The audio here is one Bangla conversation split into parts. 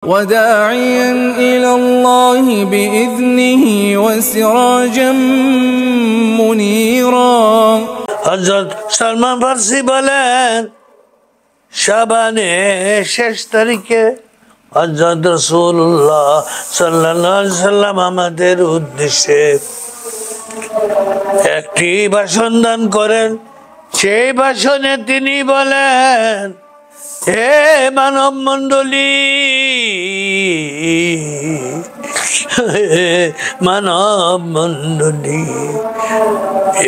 وداعيا إلى الله بإذنه وسراجا منيرا হযরত সালমান ফারসি বলেন শাবানের শেষ তারিখে হযরত রাসূলুল্লাহ সাল্লাল্লাহু আলাইহি ওয়াসাল্লাম আমাদের উদ্দেশ্যে একটি ভাষণ দান করেন। সেই ভাষণে তিনি বলেন, হে মানব মণ্ডলী, মানব মণ্ডলী,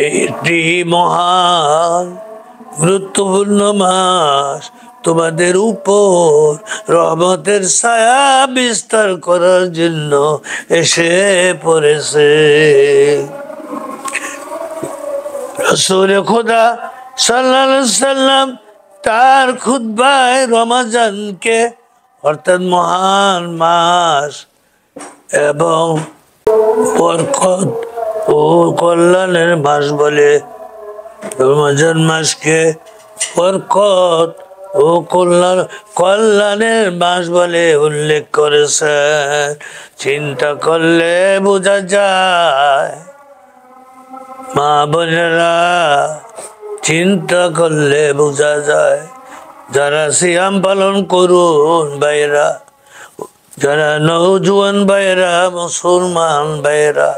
একটি মহান গুরুত্বপূর্ণ মাস তোমাদের উপর রহমতের ছায়া বিস্তার করার জন্য এসে পড়েছে। রাসূল খোদা সাল্লাল্লাহু আলাইহি ওয়াসাল্লাম তার খুতবায় রমজানকে অর্থাৎ মহান মাস এবং বরকত ও কল্যাণের মাস বলে, রমজান মাসকে বরকত ও কল্যাণের মাস বলে উল্লেখ করেছেন। চিন্তা করলে বোঝা যায়, মা বোনেরা, চিন্তা করলে বোঝা যায়, যারা সিয়াম পালন করুন ভাইরা, যারা নওজোয়ান ভাইরা, মুসলমান ভাইরা,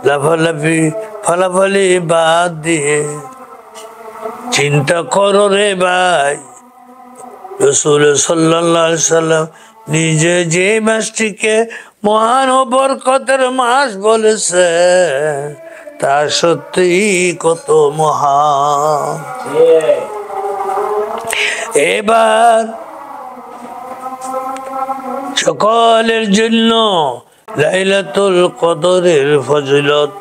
লাফালাফি ফালাফালি বাদ দিয়ে চিন্তা করো রে ভাই। রাসূল সাল্লাল্লাহু আলাইহি ওয়াসাল্লাম নিজে যে মাসটিকে মহান ও বরকতের মাস বলেছেন তা সত্যি কত মহান। এবার সকলের জন্য লাইলাতুল কদরের ফজিলত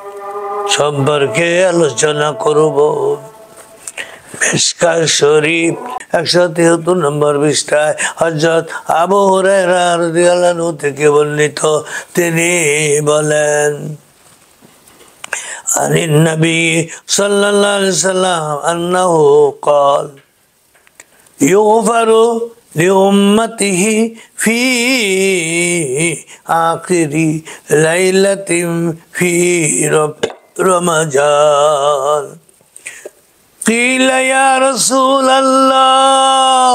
সম্পর্কে আলোচনা করব। মিশকাত শরীফ 173 নম্বর পৃষ্ঠায় হযরত আবু হুরায়রা রাদিয়াল্লাহু আনহু থেকে বর্ণিত, তিনি বলেন, عن النبي صلى الله عليه وسلم أنه قال يغفر لأمته في آخر ليلة في رمضان قيل يا رسول الله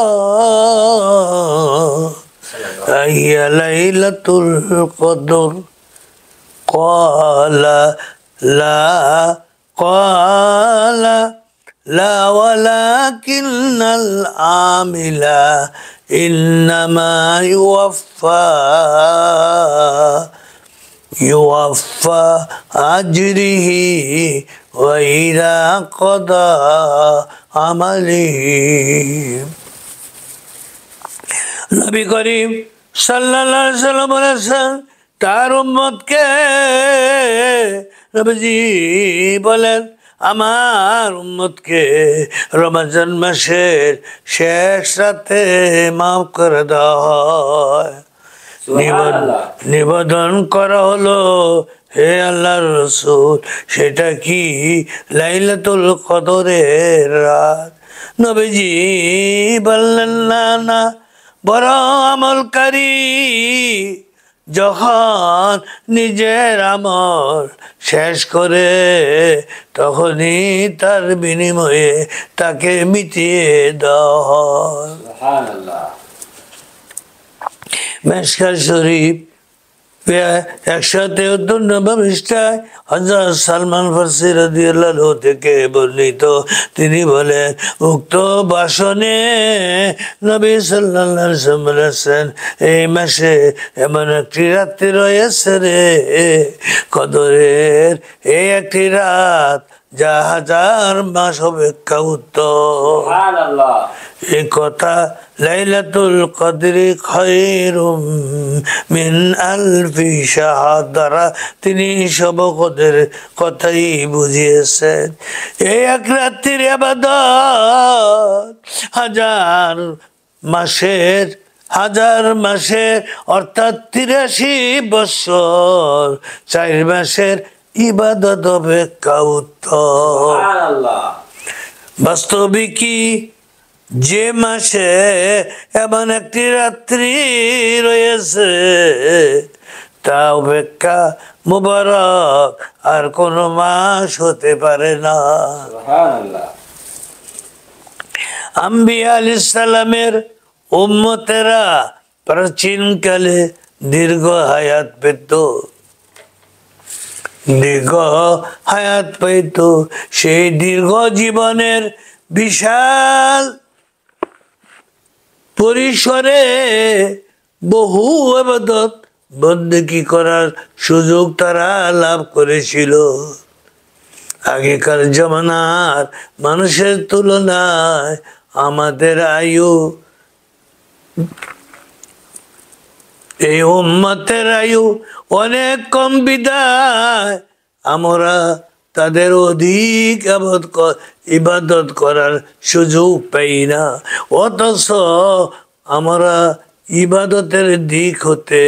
أي ليلة القدر قال لا ولكن العامل إنما يوفى أجره وإذا قضى عمله। নবী করিম সাল্লাল্লাহু আলাইহি ওয়াসাল্লাম বলেছেন, তার উম্মতকে নবীজি বলেন, আমার উম্মতকে রমজান মাসের শেষ রাতে মাফ করে দেওয়া হয়। নিবেদন করা হলো, হে আল্লাহর রাসূল, সেটা কি লাইলাতুল কদরের রাত? নবীজি বললেন, না না, বড় আমলকারী যখন নিজের আমল শেষ করে তখনই তার বিনিময়ে তাকে মিটিয়ে দেওয়া হয়। মিশকাত শরীফ 173 নম্বর পৃষ্ঠায় হযরত সালমান ফারসি রাদিয়াল্লাহু আনহু থেকে বর্ণিত, তিনি বলেন, উক্ত ভাষণে নবী সাল্লাল্লাহু আলাইহি ওয়াসাল্লাম বলেছেন, এই মাসে এমন একটি রাত্রি রয়েছে রে কদরের, এই একটি রাত যা হাজার মাস অপেক্ষা উত্তম। এই কথা লাইলাতুল কদরি খায়রুম মিন আলফি শাহর দ্বারা তিনি সবকদের কথাই বুঝিয়েছেন। এই এক রাত্রির ইবাদত হাজার মাসের অর্থাৎ 83 বছর 4 মাসের ইবাদত অপেক্ষা উত্তম। বাস্তবিকই যে মাসে এমন একটি রাত্রি রয়েছে তা অপেক্ষা মুবারক আর কোন মাস হতে পারে না। আম্বিয়া আলাইহিস সালামের উম্মতেরা প্রাচীনকালে দীর্ঘ হায়াত পেত, দীর্ঘ হায়াত পেত। সেই দীর্ঘ জীবনের বিশাল পরিসরে বহু ইবাদত বন্দেগী করার সুযোগ তারা লাভ করেছিল। আগেকার জমানার মানুষের তুলনায় আমাদের আয়ু, এই উম্মতের আয়ু অনেক কম বিদায় আমরা তাদের অধিক ইবাদত করার সুযোগ পাই না। অথচ আমরা ইবাদতের দিক হতে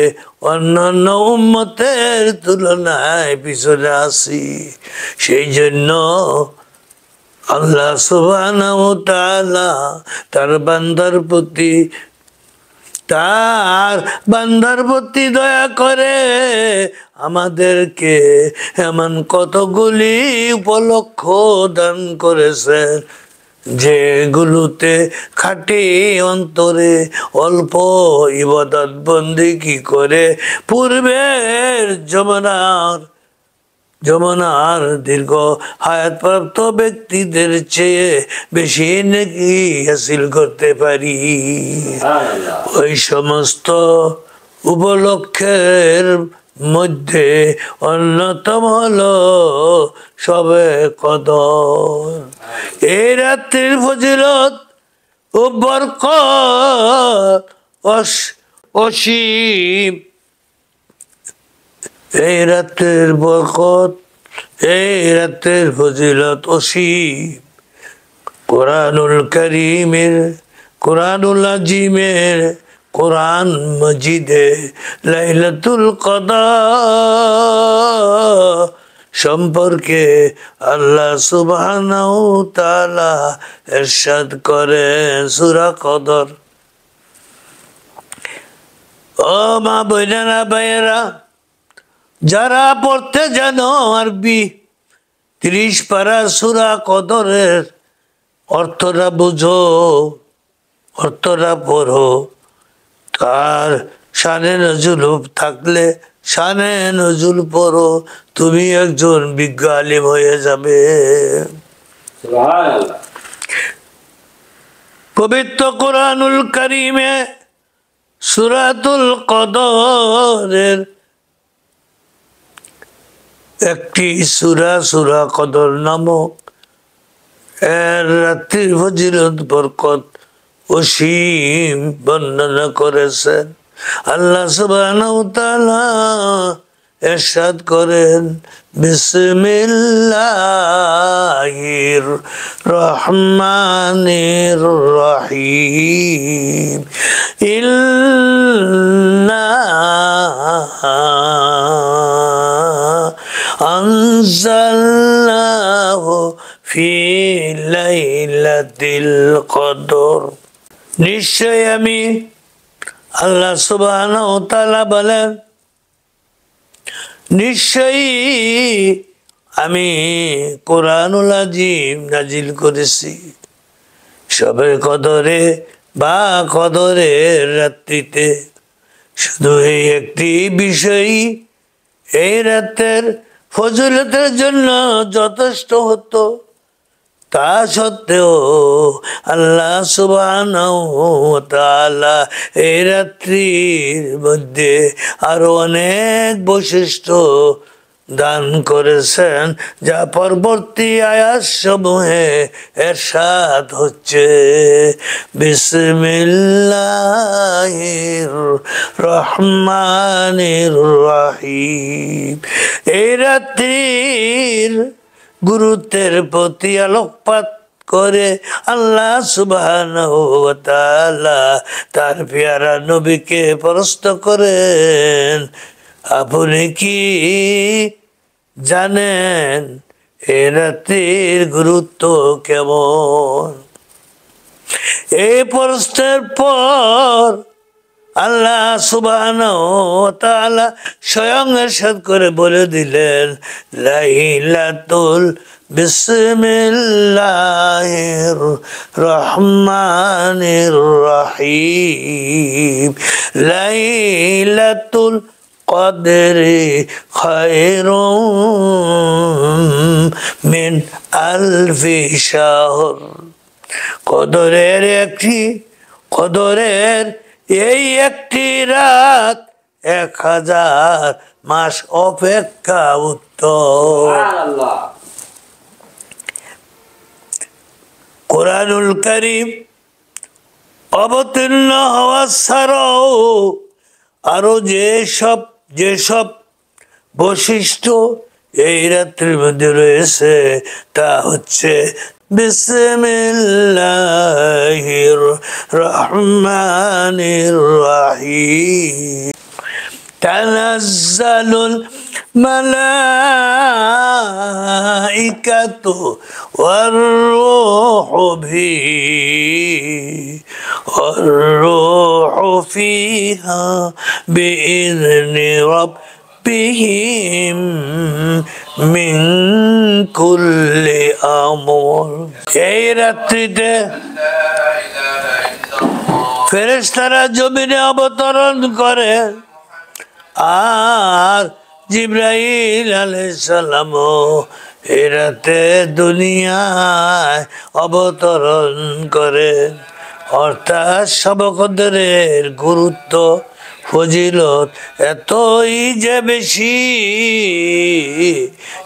অন্যান্য উম্মতের তুলনায় পিছনে আছি। সেই জন্য আল্লাহ সুবহানাহু ওয়া তাআলা তার বান্দার প্রতি দয়া করে আমাদেরকে এমন কতগুলি উপলক্ষ দান করেছেন যেগুলোতে খাঁটি অন্তরে অল্প ইবাদত বন্দেগী করে পূর্বের জমানার দীর্ঘ হায়াতপ্রাপ্ত ব্যক্তিদের চেয়ে বেশি নেকি হাসিল করতে পারি। ওই সমস্ত উপলক্ষের মধ্যে অন্যতম হলো শবে কদর। এই রাত্রির ফজিলত ও বরকত অসীম। এই রাতের বরকত, এই রাতের ফজিলত অসীম। কোরআনুল কারীমের, কোরআনুল আজিমের, কোরআন মজিদে লাইলাতুল কদর সম্পর্কে আল্লাহ সুবহানাহু ওয়া তাআলা ইরশাদ করেন সূরা কদর। ও মা বোনেরা ভাইয়েরা, যারা পড়তে জানো আরবি 30 পারা সূরা কদরের অর্থটা বুঝো, অর্থটা পড়ো। তার শানে নজুল থাকলে শানে নজুল পড়ো, তুমি একজন বিজ্ঞ আলিম হয়ে যাবে। পবিত্র কোরআনুল কারীমে সূরাতুল কদরের একটি সূরা কদর নামক এর রাত্রির ফজিলত বরকত অসীম বর্ণনা করেছেন। আল্লাহ সুবহানাহু ওয়া তাআলা ইরশাদ করেন বিসমিল্লাহির রহমানির রহিম ইন্না আনজালনাহু ফি লাইলাতিল কদর। নিশ্চয় আমি আল্লাহ সুবহানাহু ওয়া তাআলা বলেন, নিশ্চয়ই আমি কোরআনুল আজিম নাজিল করেছি শবে কদরে বা কদরের রাত্রিতে। শুধু এই একটি বিষয় এই রাতের ফজিলতের জন্য যথেষ্ট হতো, তা সত্ত্বেও আল্লাহ সুবহানাহু ওয়া তাআলা এই রাত্রির মধ্যে আরো অনেক বৈশিষ্ট্য দান করেছেন, যা পরবর্তী আয়াত সমূহে ইরশাদ হচ্ছে বিসমিল্লাহির রহমানির রহিম। এই রাত্রির গুরুত্বের প্রতি আলোকপাত করে আল্লাহ সুবহানাহু ওয়া তাআলা তার পেয়ারা নবীকে প্রশ্ন করেন, আপনি কি জানেন এ রাতের গুরুত্ব কেমন? এই প্রশ্নের পর আল্লাহ সুবহানাহু ওয়া তাআলা স্বয়ং ইরশাদ করে বলে দিলেন লাইলাতুল বিসমিল্লাহির রহমানির রহিম লাইলাতুল কদরি খায়রুম মিন আলফি শাহর। কদরের এই একটি রাত 1000 মাস অপেক্ষা উত্তম। কোরআনুল কারীম অবতীর্ণ হওয়া ছাড়াও আরো যেসব বৈশিষ্ট্য এই রাত্রির মধ্যে রয়েছে তা হচ্ছে বিসমিল্লাহির রহমানির রহিম তানাজ্জালুল মালাইকাতু ওয়ার রূহু ফিহা বিইذনি রাব্বিহিম মিন কুল্লি আমর। এই রাত্রিতে ফেরেশতারা জমিনে অবতরণ করে আর জিবরাইল আলাইহিস সালাম এই রাতে দুনিয়ায় অবতরণ করে। অর্থাৎ শবে কদরের গুরুত্ব ফজিলত এতই যে বেশি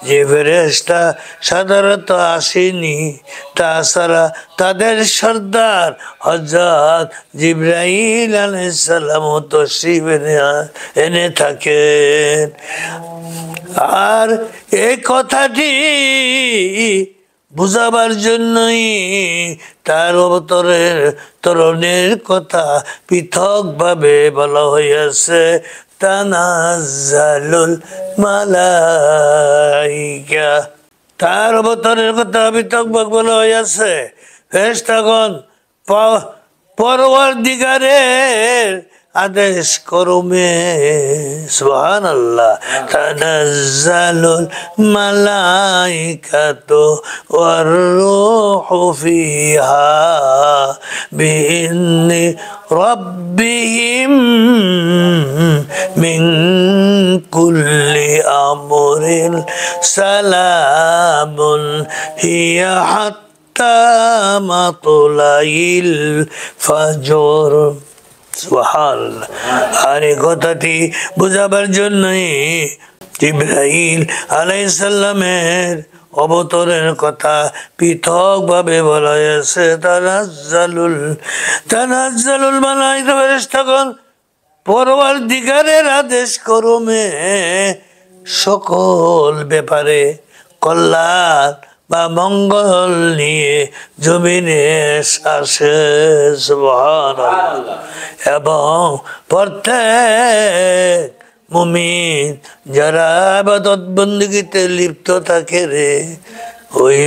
যে ফেরেশতা সাধারণত আসেনি, তাছাড়া তাদের সর্দার হযরত জিবরাইল আলাইহিস সালাম তশরীফ এনে থাকেন। আর এই কথাটি বুঝাবার জন্যই তার অবতরণের কথা পৃথক ভাবে বলা হয়েছে তানাজ্জালুল মালাইকা। তার অবতরণের কথা পৃথক ভাবে বলা হয়েছে। ফেরেশতাগণ পরওয়ারদিগারের আদেশ করমে সুবহানাল্লাহ তানাজ্জালুল মালাইকাতু ওয়ার রূহু ফিহা বিইذনি রাব্বিহিম মিন কুল্লি আমরিন সালামুন হিয়া হাত্তা মাতলাইল ফাজর। সুবহানাল্লাহ। আর এই কথাটি বোঝাবার জন্যই জিবরাইল আলাইহিস সালামের অবতরণের কথা পৃথক ভাবে বলা হয়েছে। তানাজ্জালুল মালাইকা ফেরেশতাগণ পরওয়ারদিগারের আদেশ ক্রমে সকল ব্যাপারে কল্যাণ বা মঙ্গল নিয়ে জমিনে আসে সুবহানাল্লাহ। এবং প্রত্যেক মুমিন যারা ইবাদত বন্দেগীতে লিপ্ত থাকে ওই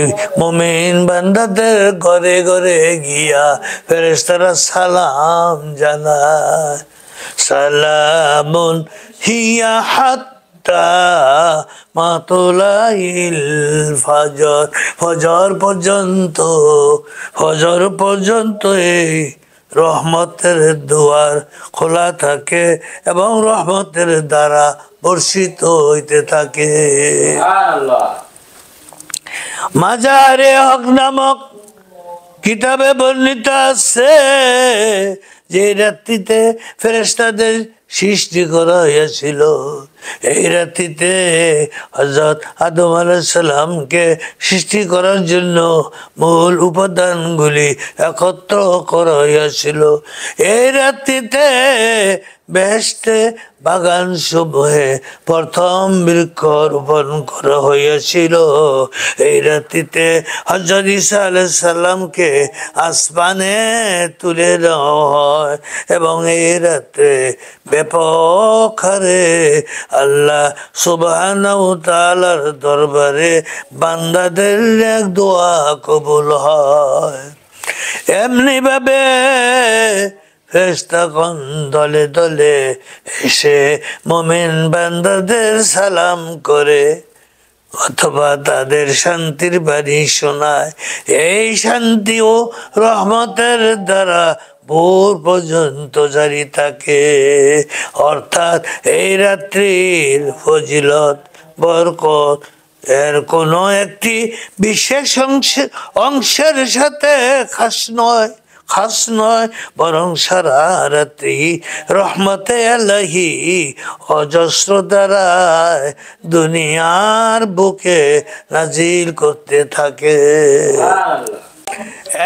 মুমিন বান্দাদের ঘরে ঘরে গিয়া ফেরেশতারা সালাম জানায়। সালামুন হিয়া হাত্তা মাতলাইল ফাজর। ফজর পর্যন্ত এই রহমতের দুয়ার খোলা থাকে এবং রহমতের দ্বারা বর্ষিত হইতে থাকে। মাজারে হক নামক কিতাবে বর্ণিত আছে যে রাত্রিতে ফেরেশতাদের সৃষ্টি করা হয়েছিল। এই রাত্রিতে হযরত আদম আলাইহিস সালামকে সৃষ্টি করার জন্য মূল উপাদানগুলি একত্র করা হয়েছিল। এই রাত্রিতে বেহেশতে বাগান সমূহে প্রথম বৃক্ষ রোপণ করা হয়েছিল। এই রাত্রিতে হযরত ঈসা আলাইহিস সালামকে আসমানে তুলে নেওয়া হয় এবং এই রাতে ব্যাপক হারে আল্লাহ সুবহানাহু ওয়া তাআলার দরবারে বান্দাদের এক দোয়া কবুল হয়। এমনি ভাবে ফেরেশতাগণ দলে দলে এসে মুমিন বান্দাদের সালাম করে অথবা তাদের শান্তির বাণী শোনায়। এই শান্তি ও রহমতের দ্বারা ভোর পর্যন্ত জারি থাকে। অর্থাৎ এই রাত্রির ফজিলত বরকত এর কোনো একটি বিশেষ অংশের সাথে খাস নয়, বরং সারা রাত্রি রহমতে আলাহি অজস্র দ্বারায় দুনিয়ার বুকে নাজিল করতে থাকে।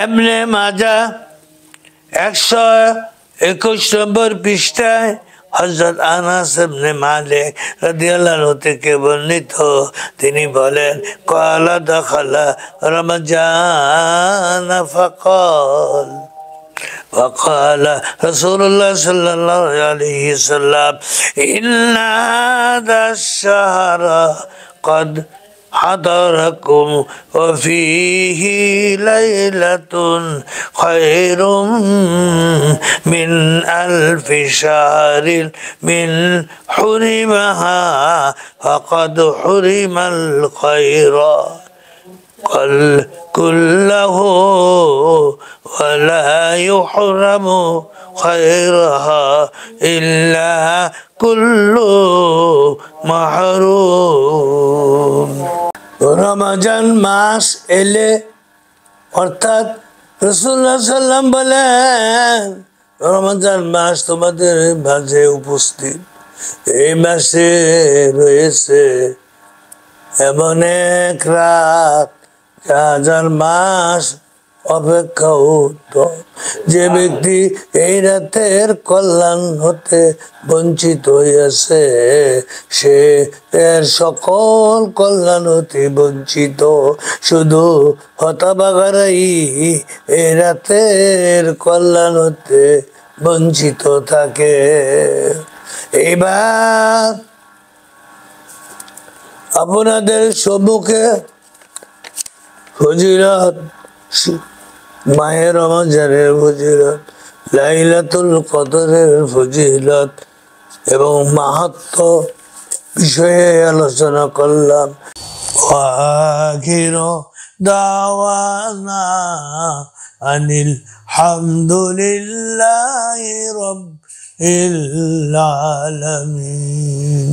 এমনে মাজা 121 নম্বর পৃষ্ঠায় হযরত আনাস ইবনে মালিক রাদিয়াল্লাহু আনহু থেকে বর্ণিত, তিনি বলেন, ক্বালা দাখালা রমজান ফাকাল وقال رسول الله صلى الله عليه وسلم إن هذا الشهر قد حضركم وفيه ليلة خير من 1000 شهر من حرمها فقد حرم الخير كله ولا يحرم خيرها إلا كل محروم। রমজান মাস এলে, অর্থাৎ রাসূলুল্লাহ সাল্লাম বলেন, রমজান মাস তোমাদের মাঝে উপস্থিত। এই মাসে রয়েছে এমন এক রাত হাজার মাস অপেক্ষা উত্তম। যে ব্যক্তি এই রাতের কল্যাণ হতে বঞ্চিত হইয়াছে, সে এর সকল কল্যাণ হতে বঞ্চিত। শুধু হতভাগারাই এই রাতের কল্যাণ হতে বঞ্চিত থাকে। এইবার আপনাদের সম্মুখে ফজিলত, মাহে রমজানের ফজিলত, লাইলাতুল কদরের ফজিলত এবং মাহাত্ম্য বিষয়ে আলোচনা করলাম। আখিরু দাওয়ানা আনিল হামদুলিল্লাহি রাব্বিল আলামিন।